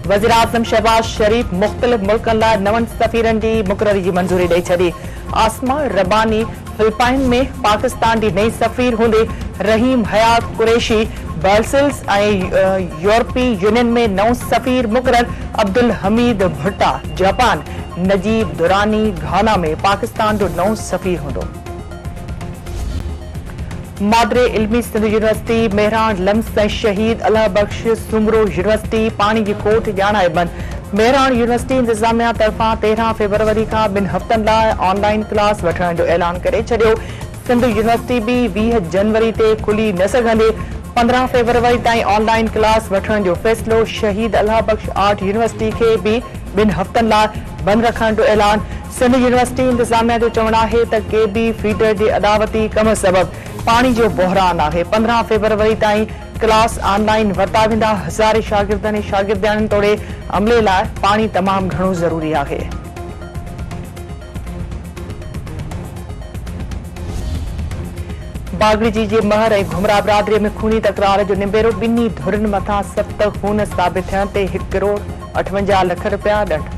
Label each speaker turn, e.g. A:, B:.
A: वज़ीर आज़म शहबाज शरीफ मुख़्तलिफ़ मुल्कनि लाइ नवनि सफ़ीरनि जी मुक़ररी जी मंज़ूरी ॾेई छॾी। आसमा रबानी फिलिपाइन में पाकिस्तान जी नई सफ़ीर हूंदे रहीम हयात कुरैशी ब्रसेल्स ऐं यूरोपी यूनियन में नओं सफ़ीर मुक़रर अब्दुल हमीद भुट्टा जापान नजीब दुरानी घाना में पाकिस्तान जो नओं सफ़ीर हूंदो। मादरे इल्मी सिंध यूनिवर्सिटी मेहरान लम्स ऐं शहीद अल्लाह बख्श सुमरो यूनिवर्सिटी पानी जी कोट ॼाणाए बंद। मेहरान यूनिवर्सिटी इंतजामिया तरफ़ां 13 फरवरी खां 2 हफ़्तनि लाइ ऑनलाइन क्लास वठण जो ऐलान करे छॾियो। सिंध यूनिवर्सिटी बि 20 जनवरी ते खुली न सघंदे 15 फरवरी ताईं ऑनलाइन क्लास वठण जो फ़ैसिलो। शहीद अल्लाह बख्श आर्ट यूनिवर्सिटी खे बि 2 हफ़्तनि लाइ बंद रखण जो ऐलान। सिंध यूनिवर्सिटी इंतजामिया जो चवणु आहे त के बि फीडर जे अदावती कम सबबि पानी जो बहरान आहे। 15 फरवरी ताईं क्लास ऑनलाइन वरिता वेंदा। हज़ारे शागिर्दनि ऐं शागिर्दियाणियुनि तोड़े अमले लाइ पानी तमामु घणो ज़रूरी आहे। बागड़िजी जे महर ऐं घुमरा बिरादरीअ में खूनी तकरार जो निबेरो। ॿिन्ही धुरनि मथां सख़्त खून साबित थियण ते 1 करोड़ 58 लख रुपया ॾंड।